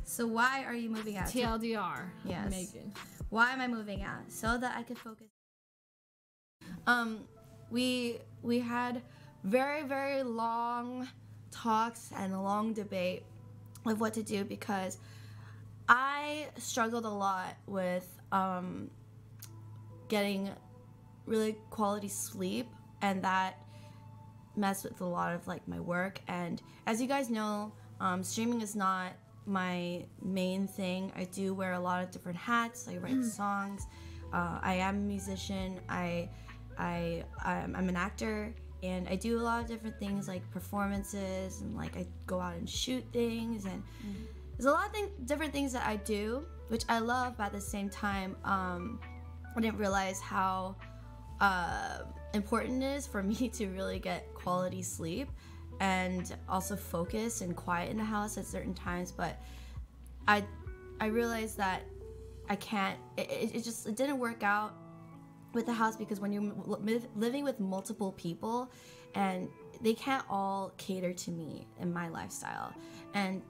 So why are you moving out? TLDR. Yes. Megan. Why am I moving out? So that I could focus. We had very long talks and a long debate of what to do because I struggled a lot with getting really quality sleep, and that messed with a lot of like my work. And as you guys know, streaming is not my main thing. I do wear a lot of different hats. I write songs. I am a musician. I'm an actor, and I do a lot of different things like performances, and like I go out and shoot things, and there's a lot of different things that I do, which I love, but at the same time, I didn't realize how important it is for me to really get quality sleep and also focus and quiet in the house at certain times. But I realized that I can't, it didn't work out with the house, because when you're living with multiple people and they can't all cater to me and my lifestyle, and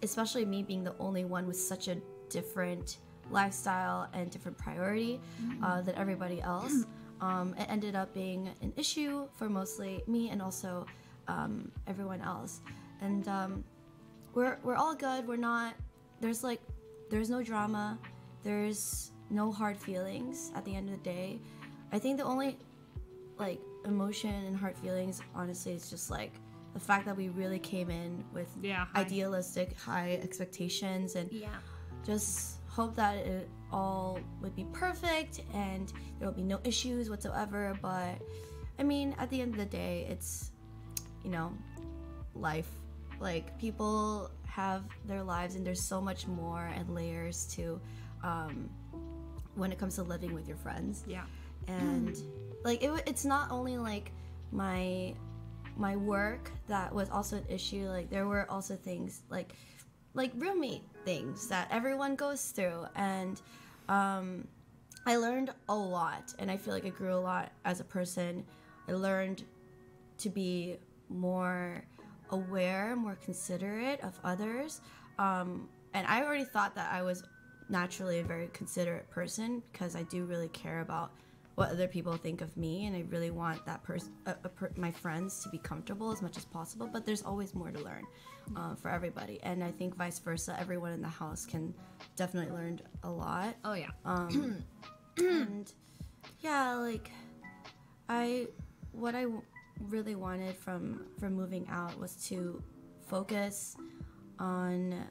especially me being the only one with such a different lifestyle and different priority than everybody else, it ended up being an issue for mostly me and also everyone else. And we're all good. We're not, there's no drama, there's no hard feelings at the end of the day. I think the only like emotion and hard feelings honestly is just like the fact that we really came in with idealistic high expectations, and just hope that it all would be perfect and there will be no issues whatsoever. But I mean, at the end of the day, it's, you know, life. Like, people have their lives, and there's so much more and layers to when it comes to living with your friends. And like it's not only like my work that was also an issue. Like, there were also things like roommate things that everyone goes through, and I learned a lot, and I feel like I grew a lot as a person. I learned to be more aware, more considerate of others, and I already thought that I was naturally a very considerate person, because I do really care about what other people think of me, and I really want that my friends to be comfortable as much as possible. But there's always more to learn for everybody, and I think vice versa. Everyone in the house can definitely learn a lot. Oh yeah. And yeah, like what I really wanted from moving out was to focus on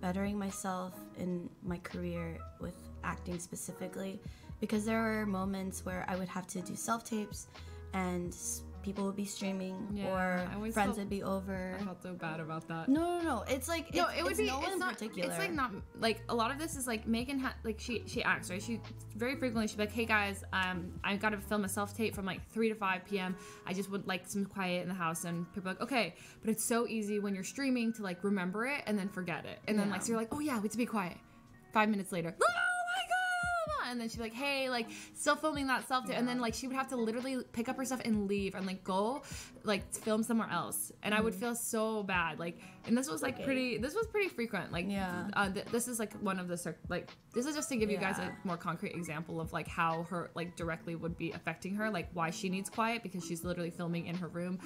bettering myself in my career with acting specifically, because there were moments where I would have to do self-tapes and people would be streaming, or friends would be over. I felt so bad about that. No. It's like no, it would be. No one it's in not. particular. It's like not like a lot of this is like Megan. Like she acts, right. She very frequently she'd be like, "Hey guys, I got to film a self tape from like 3 to 5 p.m. I just would like some quiet in the house." And people are like, "Okay," but it's so easy when you're streaming to like remember it and then forget it, and then like so you're like, "Oh yeah, we have to be quiet." 5 minutes later. And then she'd be like, hey, like, still filming that self tape. And then, like, she would have to literally pick up her stuff and leave and, like, go, like, film somewhere else. And I would feel so bad. Like, and this was, like, pretty frequent. Like, this is, like, one of the, like, this is just to give you guys a more concrete example of, like, how her, like, directly would be affecting her. Like, why she needs quiet, because she's literally filming in her room.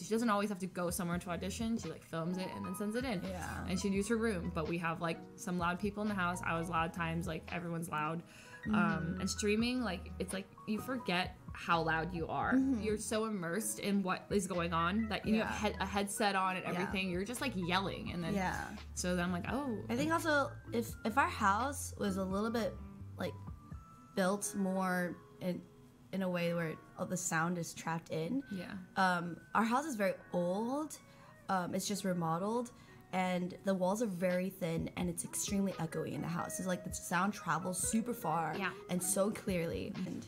She doesn't always have to go somewhere to audition. She, like, films it and then sends it in. And she'd use her room. But we have, like, some loud people in the house. I was loud times. Like, everyone's loud. And streaming, like, it's like you forget how loud you are. You're so immersed in what is going on that you have a headset on and everything. You're just like yelling, and then so then I'm like, oh. I think also if our house was a little bit like built more in a way where all the sound is trapped in. Our house is very old. It's just remodeled. And the walls are very thin, and it's extremely echoey in the house. It's like the sound travels super far and so clearly. And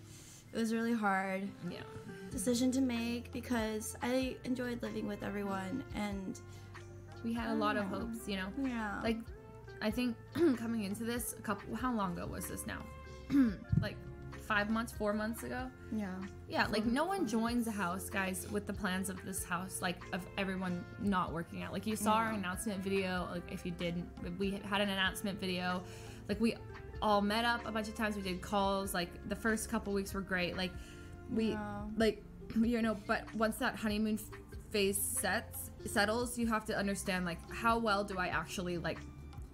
it was really hard decision to make, because I enjoyed living with everyone, and we had a lot of hopes, you know? Like, I think coming into this, how long ago was this now? Like 5 months, 4 months ago. Yeah, like no one joins a house, guys, with the plans of this house, like of everyone not working out. Like you saw our announcement video. Like if you didn't, we had an announcement video. Like we all met up a bunch of times. We did calls. Like the first couple weeks were great. Like we like, you know, but once that honeymoon phase settles, you have to understand like how well do I actually like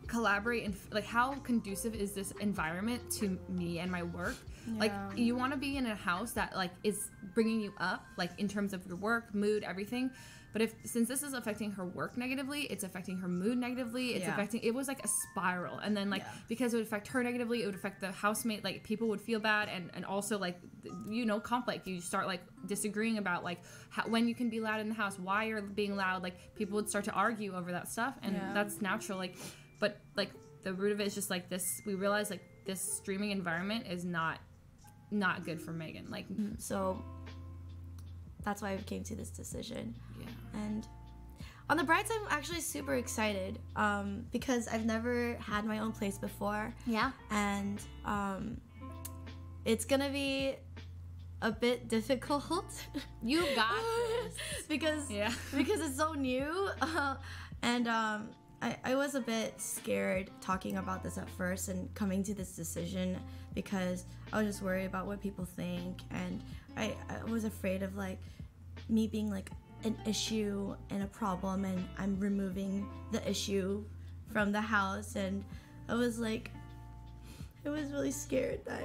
collaborate, and like how conducive is this environment to me and my work. Like you want to be in a house that like is bringing you up, like in terms of your work, mood, everything. But since this is affecting her work negatively, it's affecting her mood negatively, it's affecting, it was like a spiral. And then like because it would affect her negatively, it would affect the housemate, like people would feel bad, and also like, you know, conflict. You start like disagreeing about like when you can be loud in the house, why you're being loud. Like people would start to argue over that stuff, and that's natural. Like, but like the root of it is just like this, we realize like this streaming environment is not good for Megan. Like, so that's why I came to this decision. And on the bright side, I'm actually super excited because I've never had my own place before. And it's gonna be a bit difficult. You got this. because it's so new. And I was a bit scared talking about this at first and coming to this decision because I was just worried about what people think, and I was afraid of like me being like an issue and a problem, and I'm removing the issue from the house. And I was really scared that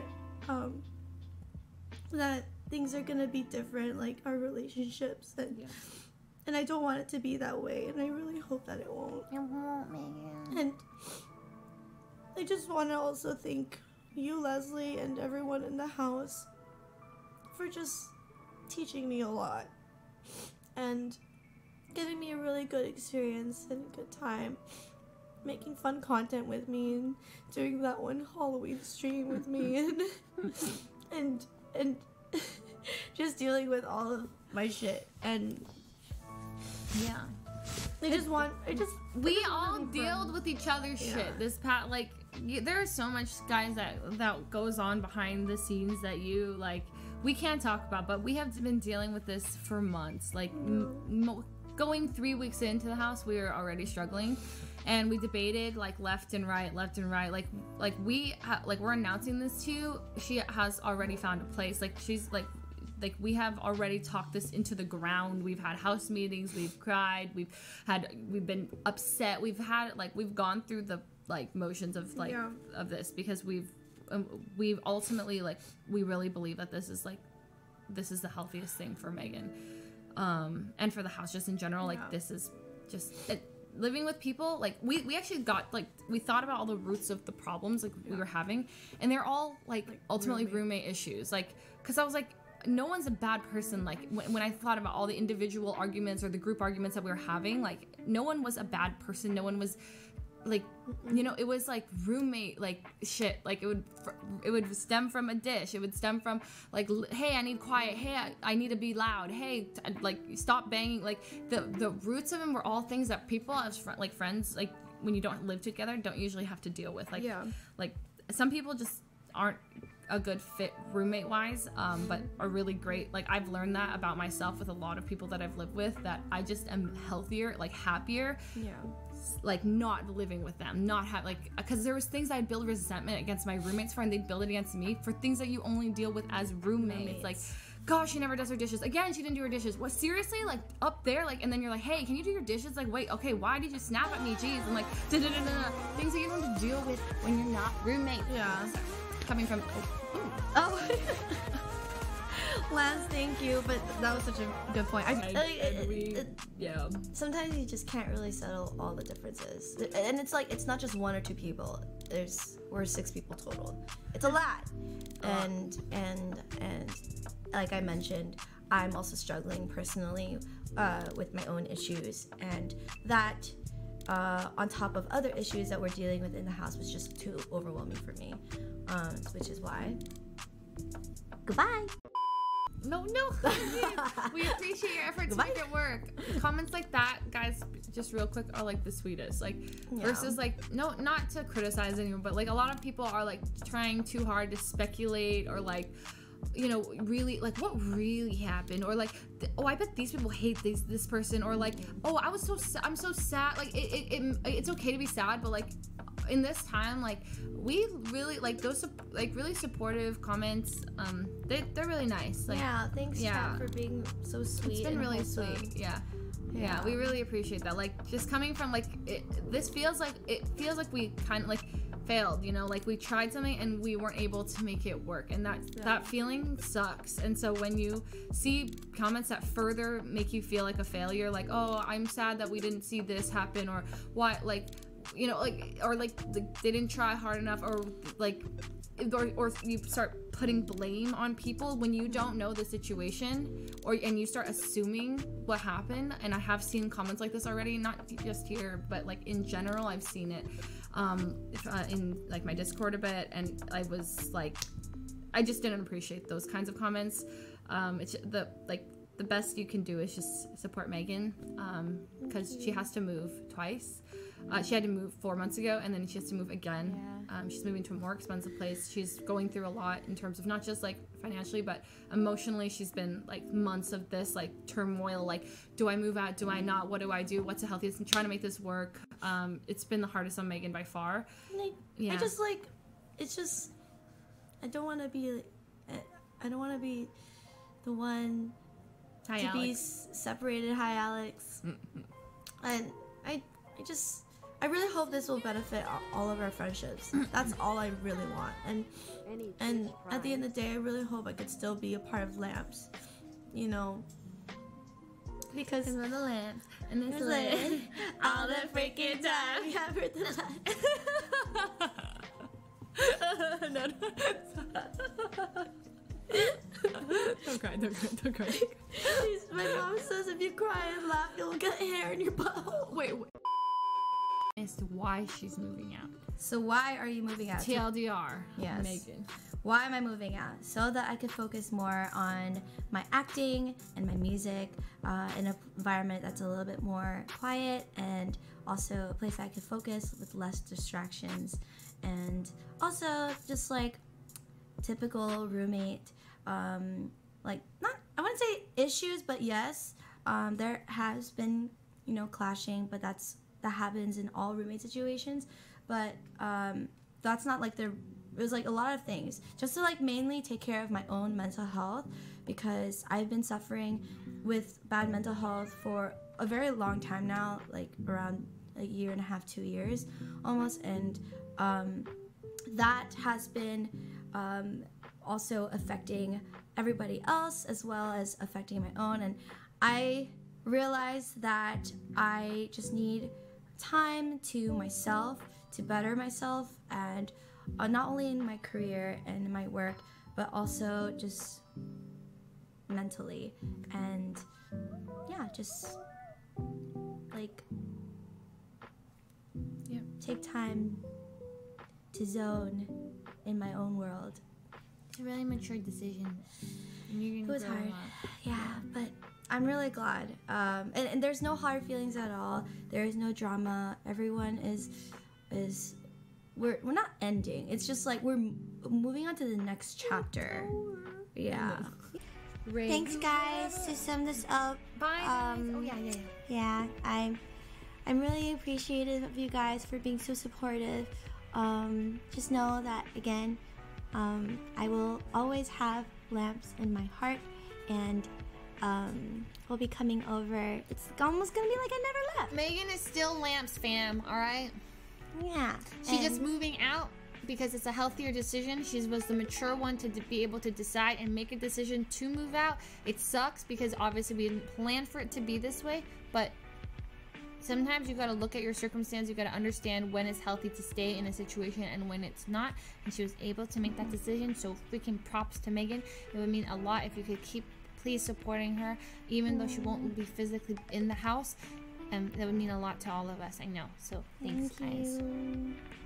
that things are gonna be different, like our relationships, and I don't want it to be that way, and I really hope that it won't. It won't, Megan. And I just want to also thank you, Leslie, and everyone in the house for just teaching me a lot and giving me a really good experience and a good time, making fun content with me, and doing that one Halloween stream with me, and just dealing with all of my shit. And we all dealt with each other's shit this past, like, there is so much, guys, that goes on behind the scenes that you like we can't talk about, but we have been dealing with this for months. Like going 3 weeks into the house, we were already struggling, and we debated like left and right. Like we're announcing this to you. She has already found a place. Like she's like we have already talked this into the ground. We've had house meetings. We've cried. We've been upset. We've gone through the like motions of like of this, because we've ultimately, like, we really believe that this is the healthiest thing for Megan, and for the house just in general. Like this is just living with people. Like we actually got, like, we thought about all the roots of the problems like we were having, and they're all like ultimately roommate issues. Like, because I was like, no one's a bad person. Like when I thought about all the individual arguments or the group arguments that we were having, like no one was a bad person. No one was like, you know, it was like roommate like shit. Like it would stem from a dish. It would stem from like, hey, I need quiet. Hey, I need to be loud. Hey, like stop banging. Like the roots of them were all things that people as friends, like when you don't live together, don't usually have to deal with. Like like some people just aren't a good fit roommate wise, but are really great. Like I've learned that about myself with a lot of people that I've lived with, that I just am healthier, like happier, like not living with them, not have like, because there was things I'd build resentment against my roommates for, and they'd build it against me for things that you only deal with as roommates. Like, gosh, she never does her dishes. Again, she didn't do her dishes. What, seriously? Like up there, like, and then you're like, hey, can you do your dishes? Like, wait, okay, why did you snap at me? Jeez. And like things that you don't have to deal with when you're not roommates. Coming from Lance, thank you, but that was such a good point. Sometimes you just can't really settle all the differences, and it's like, it's not just 1 or 2 people. We're 6 people total. It's a lot, and like I mentioned, I'm also struggling personally with my own issues, and that on top of other issues that we're dealing with in the house was just too overwhelming for me, which is why goodbye. No. We appreciate your effort to make it work. Comments like that, guys, just real quick, are like the sweetest. Like, versus like, no, not to criticize anyone, but like a lot of people are like trying too hard to speculate or like, you know, really like what really happened, or like, oh, I bet these people hate this person, or like, oh, I'm so sad. Like it's okay to be sad, but like in this time, like we really like those like really supportive comments. They're really nice. Like, yeah, thanks chat for being so sweet. It's been really wholesome. sweet. Yeah, we really appreciate that. Like just coming from like it feels like we kind of like failed, you know, like we tried something and we weren't able to make it work, and that feeling sucks. And so when you see comments that further make you feel like a failure, like, oh, I'm sad that we didn't see this happen, or what, like, you know, like, or like they didn't try hard enough, or like, or you start putting blame on people when you don't know the situation, and you start assuming what happened. And I have seen comments like this already, not just here, but like in general, I've seen it in like my Discord a bit, and I was like, I just didn't appreciate those kinds of comments. It's the best you can do is just support Megan, because she has to move twice. She had to move 4 months ago, and then she has to move again. She's moving to a more expensive place. She's going through a lot in terms of not just like financially, but emotionally. She's been like months of this like turmoil, like, do I move out, do I not, what do I do, what's the healthiest, and trying to make this work. It's been the hardest on Megan by far. I just like, it's just, I don't want to be the one Hi, to be Alex. separated. Hi, Alex. And I really hope this will benefit all of our friendships. That's all I really want. And at the end of the day, I really hope I could still be a part of Lamps. You know, because the lamps and it's like all the freaking time. Yeah, for the no. Don't cry. My mom says if you cry and laugh, you'll get hair in your butthole. Wait. As to why she's moving out. So why are you moving out? TLDR. Yes. Megan. Why am I moving out? So that I could focus more on my acting and my music in an environment that's a little bit more quiet, and also a place I could focus with less distractions, and also just like typical roommate, like not, I wouldn't say issues, but yes, there has been, you know, clashing, but that happens in all roommate situations. But that's not like it was like a lot of things, just to like mainly take care of my own mental health, because I've been suffering with bad mental health for a very long time now, like around a year and a half, 2 years almost, and that has been also affecting everybody else as well as affecting my own. And I realized that I just need time to myself to better myself, and not only in my career and my work, but also just mentally, and yeah, just like take time to zone in my own world. It's a really mature decision. It was hard, yeah, but I'm really glad. And there's no hard feelings at all. There is no drama. Everyone is we're not ending. It's just like we're moving on to the next chapter. Yeah. Thanks, guys. To sum this up, Bye. yeah, I'm really appreciative of you guys for being so supportive. Just know that again, I will always have Lamps in my heart, and we'll be coming over. It's almost gonna be like I never left. Megan is still Lamps fam, alright? Yeah. She's just moving out because it's a healthier decision. She was the mature one to be able to decide and make a decision to move out. It sucks because obviously we didn't plan for it to be this way, but sometimes you gotta look at your circumstance. You gotta understand when it's healthy to stay in a situation and when it's not. And she was able to make that decision. So freaking props to Megan. It would mean a lot if you could keep please supporting her, even though she won't be physically in the house. That would mean a lot to all of us. I know. So thanks, guys.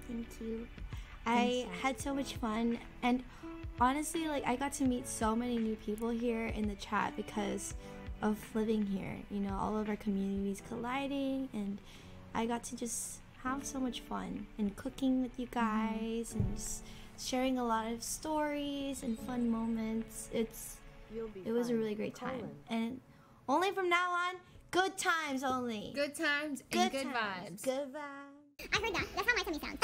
Thank you. I had so much fun, and honestly, like, I got to meet so many new people here in the chat because of living here. You know, all of our communities colliding, and I got to just have so much fun and cooking with you guys and just sharing a lot of stories and fun moments. It was a really great time, and only from now on, good times only. Good times and good vibes. Good vibes. I heard that. That's how my tummy sounds.